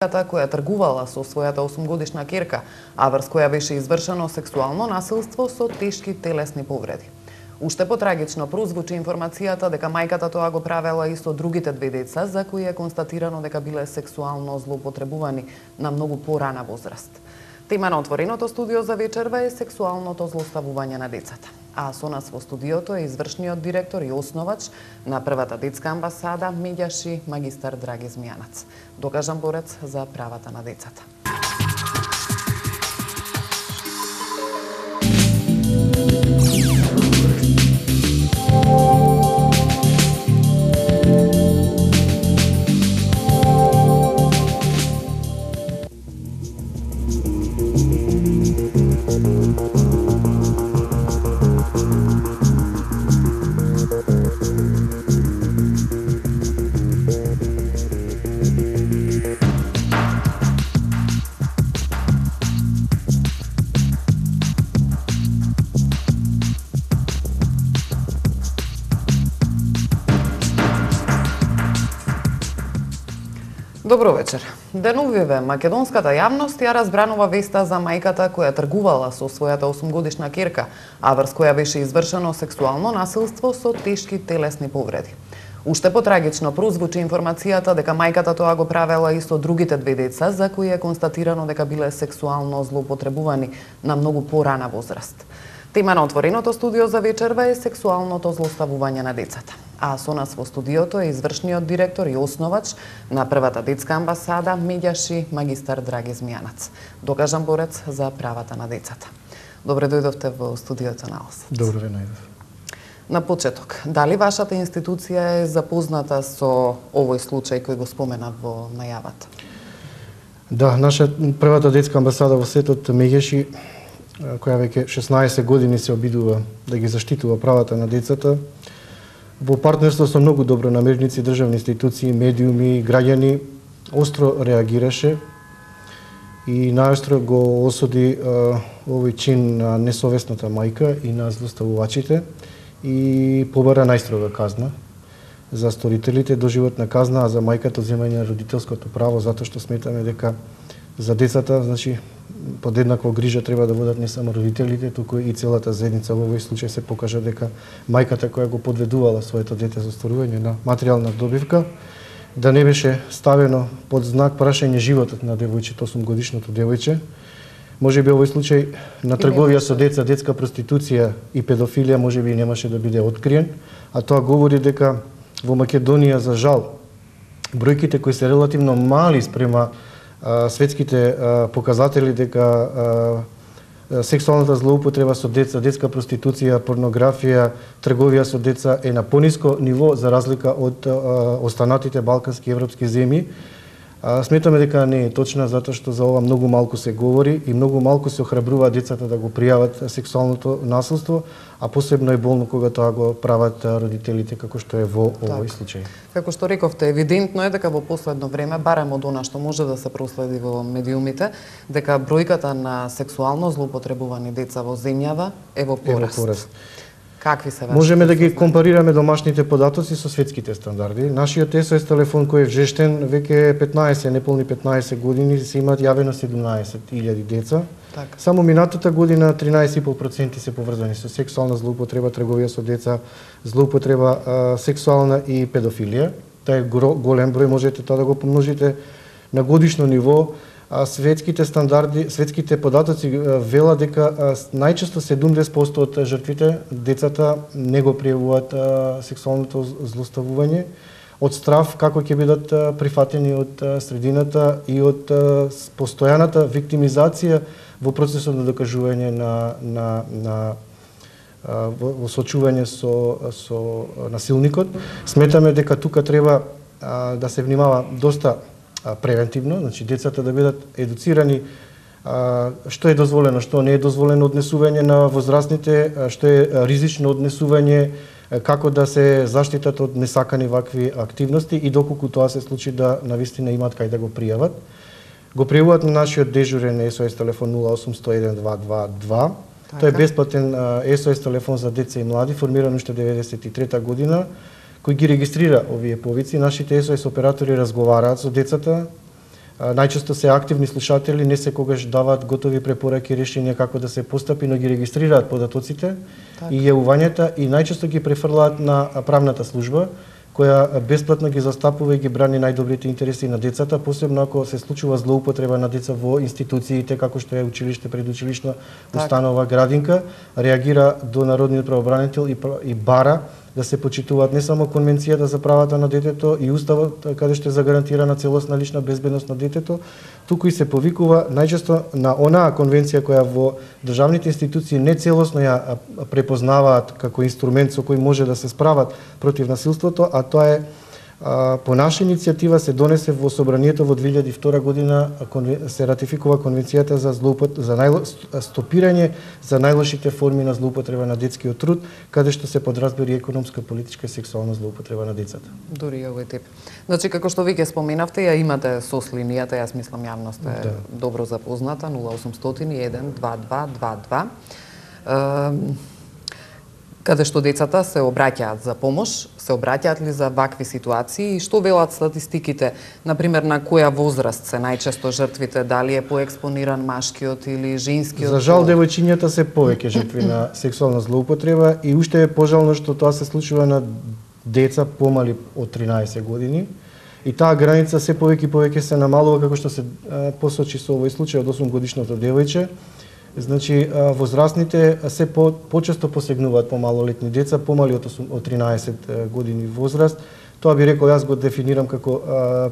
мајката која тргувала со својата 8-годишна ќерка, а врз која беше извршено сексуално насилство со тешки телесни повреди. Уште потрагично прозвучи информацијата дека мајката тоа го правела и со другите две деца, за кои е констатирано дека биле сексуално злоупотребувани на многу порана возраст. Тема на отвореното студио за вечерва е сексуалното злоставување на децата. А со нас во студиото е извршниот директор и основач на првата детска амбасада Медјаши, магистар Драги Змијанац, докажан борец за правата на децата. Добро вечер. Денувиве македонската јавност ја разбранува веста за мајката која тргувала со својата 8-годишна ќерка, а врз која беше извршено сексуално насилство со тешки телесни повреди. Уште потрагично прозвучи информацијата дека мајката тоа го правела и со другите две деца, за кои е констатирано дека биле сексуално злоупотребувани на многу порана возраст. Тема на отвореното студио за вечерва е сексуалното злоставување на децата. А со нас во студиото е извршниот директор и основач на првата детска амбасада Медјаши, магистар Драги Змијанац, докажан борец за правата на децата. Добре дојдовте во студиото на ОС. Добро ве најдов. На почеток, дали вашата институција е запозната со овој случај кој го споменат во најавата? Да, наша првата детска амбасада во светот Медјаши, која веќе 16 години се обидува да ги заштитува правата на децата, во партнерство со многу добронамерници, државни институции, медиуми, граѓани, остро реагираше и најостро го осуди овој чин на несовесната мајка и на злоставувачите и побара најстрога казна за сторителите, доживотна казна, а за мајката земање на родителското право, затоа што сметаме дека за децата, значи, подеднаква грижа треба да водат не само родителите, туку и целата заедница. Во овој случај се покажа дека мајката која го подведувала своето дете за остварување на материјална добивка, да не беше ставено под знак прашање животот на девојчето, 8-годишното девојче. Можеби овој случај на трговија со деца, детска проституција и педофилија можеби немаше да биде откриен, а тоа говори дека во Македонија, за жал, бројките кои се релативно мали спрема светските показатели дека сексуалната злоупотреба со деца, детска проституција, порнографија, трговија со деца е на пониско ниво за разлика од останатите балкански и европски земји. Сметаме дека не е точна, затоа што за ова многу малку се говори и многу малку се охрабрува децата да го пријават сексуалното насилство, а посебно е болно кога тоа го прават родителите, како што е во овој случај. Како што рековте, евидентно е дека во последно време, барем од она што може да се проследи во медиумите, дека бројката на сексуално злоупотребувани деца во земјава е во пораст. Какви се вашите? Можеме да ги компарираме домашните податоци со светските стандарди. Нашиот SOS телефон кој е вжештен веќе 15, неполни 15 години, се имаат јавено 17.000 деца. Така. Само минатата година 13,5% се поврзани со сексуална злоупотреба, трговија со деца, злоупотреба сексуална и педофилија. Тоа е голем број, можете тоа да го помножите на годишно ниво. Светските стандарди, светските податоци велат дека најчесто 70% од жртвите, децата, не го пријавуваат сексуалното злоставување од страв како ќе бидат прифатени од средината и од постојаната виктимизација во процесот на докажување во сочување со насилникот. Сметаме дека тука треба да се внимава доста превентивно, значи децата да бидат едуцирани што е дозволено, што не е дозволено однесување на возрастните, што е ризично однесување, како да се заштитат од несакани вакви активности и доколку тоа се случи да навистина имаат кај да го пријават. Го пријавуваат на нашиот дежурен SOS телефон 0800 1222. Тоа е бесплатен SOS телефон за деца и млади, формиран уште 1993 година, кој ги регистрира овие повици. Нашите SOS оператори разговараат со децата, најчесто се активни слушатели, не секогаш даваат готови препораки и решенија како да се постапи, но ги регистрираат податоците и јавувањата и најчесто ги префрлаат на правната служба, која бесплатно ги застапува и ги брани најдобрите интереси на децата, посебно ако се случува злоупотреба на деца во институциите како што е училиште, предучилишна установа, градинка, реагира до Народниот правобранител и бара да се почитуваат не само Конвенцијата за правата на детето и Уставот каде што е загарантирана целосна лична безбедност на детето, туку и се повикува најчесто на онаа конвенција која во државните институции не целосно ја препознаваат како инструмент со кој може да се справат против насилството, а тоа е по наша иницијатива се донесе во собранието во 2002 година се ратификува Конвенцијата за стопирање за најлошите форми на злоупотреба на детскиот труд, каде што се подразбира економска, политичка и сексуална злоупотреба на децата. Дури овој тип. Значи, како што вие споменавте, ја имате сос линијата, јас мислам јавност е добро запозната, 0800 1 2222. Каде што децата се обраќаат за помош, се обраќаат ли за вакви ситуации и што велат статистиките, например на која возраст се најчесто жртвите, дали е поекспониран машкиот или женскиот? За жал девојчињата се повеќе жртви на сексуална злоупотреба и уште е пожално што тоа се случува на деца помали од 13 години. И таа граница се повеќе и повеќе се намалува, како што се посочи со овој случај од 8-годишното девојче. Значи, возрастните се почесто посегнуваат по малолетни деца, помали од 13 години возраст. Тоа би рекол, јас го дефинирам како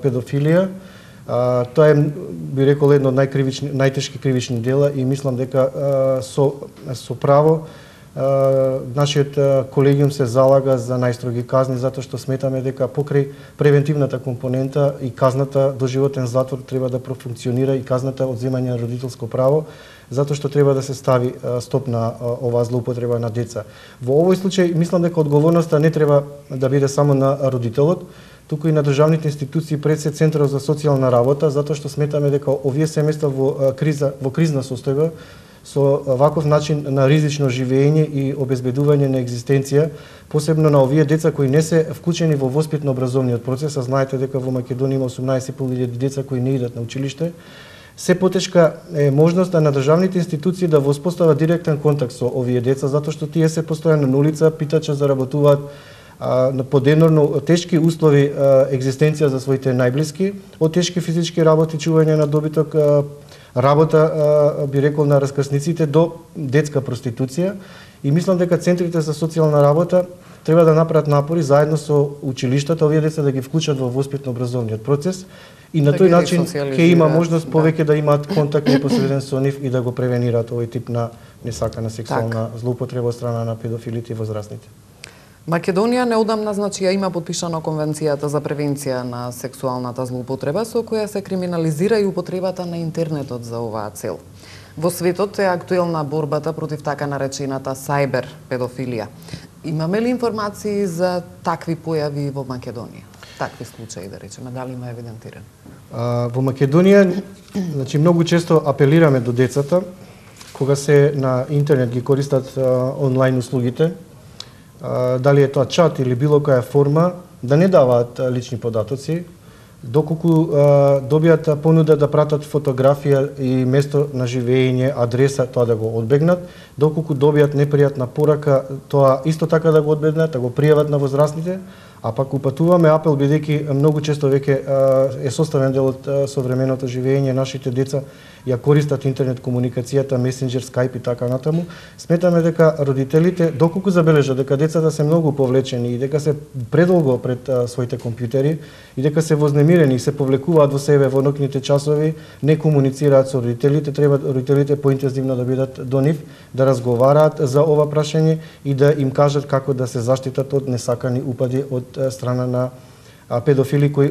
педофилија. Тоа е, би рекол, едно од најтешки кривични дела и мислам дека со право нашиот колегиум се залага за најстроги казни, затоа што сметаме дека покрај превентивната компонента и казната доживотен затвор треба да профункционира и казната одземање на родителско право, затоа што треба да се стави стоп на оваа злоупотреба на деца. Во овој случај мислам дека одговорноста не треба да биде само на родителот, туку и на државните институции, пред се Центарот за социјална работа, затоа што сметаме дека овие семејства во кризна состојба со ваков начин на ризично живење и обезбедување на екзистенција, посебно на овие деца кои не се вклучени во воспитно-образовниот процес, а знаете дека во Македонија има 18.500 деца кои не идат на училиште, се потешка е можноста на државните институции да воспостават директен контакт со овие деца, затоа што тие се постојано на улица, питача заработуваат на подеднорно тешки услови екзистенција за своите најблиски, од тешки физички работи, чување на добиток, работа, би рекол, на раскрсниците до детска проституција. И мислам дека центрите за социјална работа треба да направат напори заедно со училиштата, овие деца да ги вклучат во воспитно-образовниот процес и на тој начин ќе има можност повеќе да имаат контакт непосреден со нив и да го превенираат овој тип на несакана сексуална злоупотреба од страна на педофилите и возрастните. Македонија неодамна, значи, ја има подпишано Конвенцијата за превенција на сексуалната злоупотреба, со која се криминализира и употребата на интернетот за оваа цел. Во светот е актуелна борбата против така наречената сайбер педофилија. Имаме ли информации за такви појави во Македонија? Такви случаи, да речеме, дали има евидентиран? Во Македонија, значи, многу често апелираме до децата, кога се на интернет ги користат онлайн услугите, дали е тоа чат или било која форма, да не даваат лични податоци, доколку добијат понуда да пратат фотографија и место на живење, адреса, тоа да го одбегнат, доколку добијат непријатна порака, тоа исто така да го одбегнат, да го пријават на возрастните, а пак упатуваме апел, бидејќи многу често веќе е составен дел од современото живење, нашите деца ја користат интернет комуникацијата, месенџер, скајп и така натаму. Сметаме дека родителите, доколку забележат дека децата се многу повлечени и дека се предолго пред своите компјутери и дека се вознемирени и се повлекуваат во себе во ноќните часови, не комуницираат со родителите, треба родителите поинтензивно да бидат до нив, да разговараат за ова прашање и да им кажат како да се заштитат од несакани упади од страна на педофили кои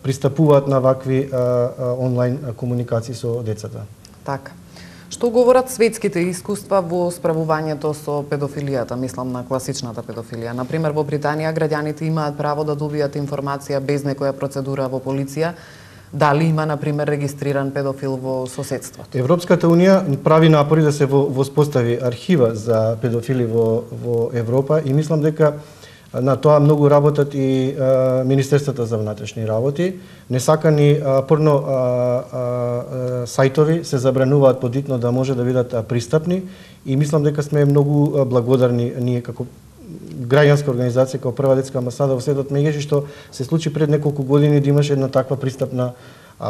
пристапуваат на вакви онлайн комуникации со децата. Така. Што говорат светските искуства во справувањето со педофилијата, мислам на класичната педофилија? Например, во Британија граѓаните имаат право да добијат информација без некоја процедура во полиција, дали има, например, регистриран педофил во соседството. Европската унија прави напори да се воспостави архива за педофили во Европа и мислам дека На тоа многу работат и Министерството за внатрешни работи. Несакани порно сајтови се забрануваат подитно да може да бидат пристапни и мислам дека сме многу благодарни ние како граѓанска организација, како Прва детска амбасада во светот Мегеши, што се случи пред неколку години да имаше една таква пристапна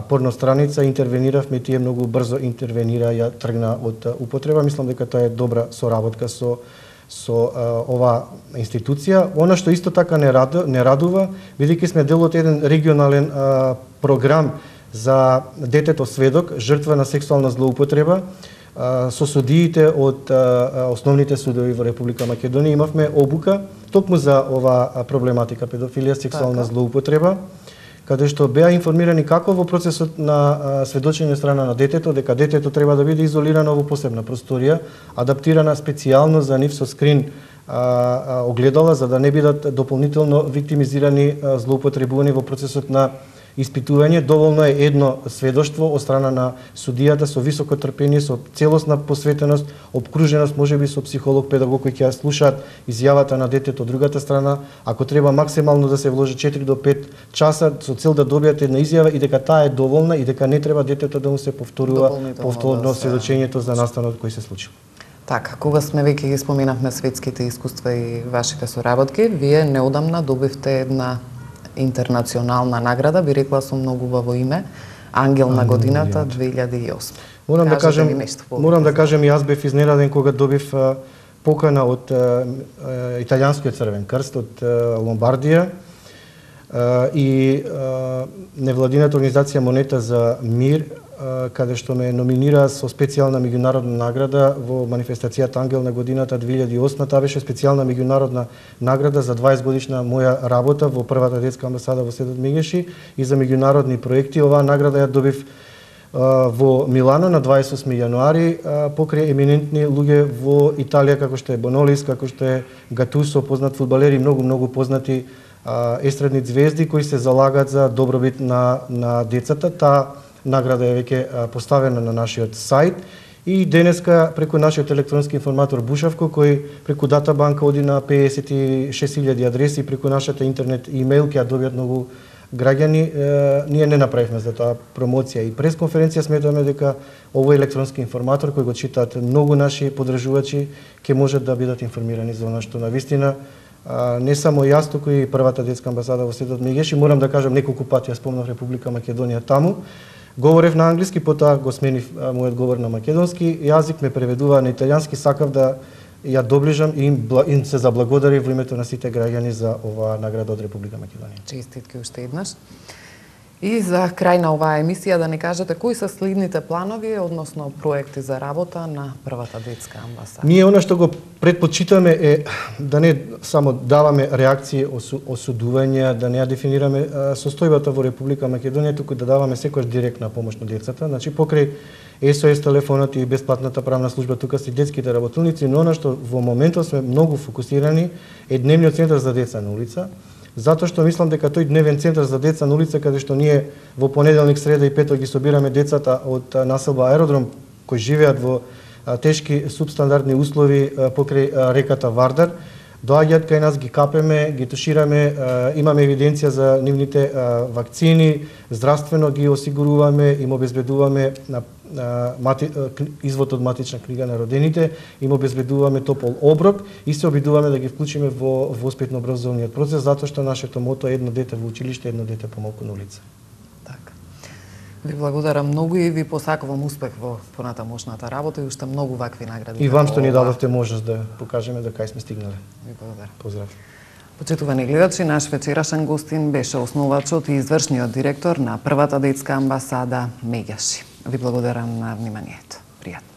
порно страница, интервениравме, тие многу брзо интервенира, ја тргна од употреба. Мислам дека тоа е добра соработка со ова институција. Она што исто така не радува, бидејќи сме дел од еден регионален програм за детето сведок, жртва на сексуална злоупотреба, со судиите од основните судови во Република Македонија имавме обука токму за ова проблематика педофилија, сексуална злоупотреба, каде што беа информирани како во процесот на сведочење страна на детето, дека детето треба да биде изолирано во посебна просторија, адаптирана специјално за нив со скрин огледала, за да не бидат дополнително виктимизирани, злоупотребувани во процесот на испитување. Доволно е едно сведоштво од страна на судијата со високо трпение, со целосна посветеност, обкруженост, можеби со психолог, педагог кој ќе ја слушаат изјавата на детето од другата страна. Ако треба максимално да се вложи 4 до 5 часа со цел да добијат една изјава и дека таа е доволна и дека не треба детето да му се повторува повторно сведочењето за настанот кој се случил. Така, кога сме веќе ги споминавме светските искуства и вашите соработки, вие неодамна добивте една интернационална награда, би рекла со многу убаво име, Ангел на годината 2008. Морам да кажем и јас бев изненаден кога добив покана од Италијанскиот Црвен крст од Ломбардија и невладината организација Монета за мир, каде што ме номинира со специјална меѓународна награда во манифестацијата Ангел на годината 2008. Таа беше специјална меѓународна награда за 20 годишна моја работа во Првата детска амбасада во светот Мегеши и за меѓународни проекти. Оваа награда ја добив во Милано на 28 јануари покрај еминентни луѓе во Италија, како што е Бонолис, како што е Гатусо, познат фудбалери и многу познати естрадни звезди кои се залагат за добробит на децата. Таа награда е веќе поставена на нашиот сајт и денеска преку нашиот електронски информатор Бушавко, кој преку датабанка оди на 56.000 адреси, преку нашата интернет имейл ќе ја добијат многу граѓани. Ние не направивме за тоа промоција и пресконференција. Сметаме дека овој електронски информатор кој го читаат многу наши подржувачи ќе можат да бидат информирани за она што навистина не само јас, туку и Првата детска амбасада во светот Мегеши. Морам да кажам, неколку пати ја спомнав Република Македонија таму. Говорев на англиски, потоа го сменив мојот говор на македонски јазик, ме преведува на италијански, сакав да ја доближам и им се заблагодари во името на сите граѓани за оваа награда од Република Македонија. Честитки уште еднаш. И за крај на оваа емисија да ни кажете кои се следните планови, односно проекти за работа на Првата детска амбасада? Ние она што го предпочитаме е да не само даваме реакции, осудувања, да не ја дефинираме состојбата во Република Македонија, туку да даваме секојаш директна помош на децата. Значи покрај SOS телефонот и бесплатната правна служба, тука се детските работилници, но она што во моментот сме многу фокусирани е дневниот центар за деца на улица. Затоа што мислам дека тој дневен центар за деца на улица, каде што ние во понеделник, среда и петок ги собираме децата од населба Аеродром, кои живеат во тешки субстандардни услови покрај реката Вардар, доаѓаат кај нас, ги капеме, ги тушираме, имаме евиденција за нивните вакцини, здравствено ги осигуруваме, им обезбедуваме извод од матична книга на родените, им обезбедуваме топол оброк и се обидуваме да ги вклучиме во воспитно-образовниот процес, затоа што нашето мото е едно дете во училиште, едно дете помалку на улица. Така. Ви благодарам многу и ви посакувам успех во понатамошната работа и уште многу вакви награди. И вам што ни дадовте можност да покажеме до кај сме стигнале. Ви благодарам. Поздрав. Почитувани гледачи, наш вечерашен гостин беше основачот и извршниот директор на Првата детска амбасада Мегеши. Ви благодарам на вниманието. Пријатно.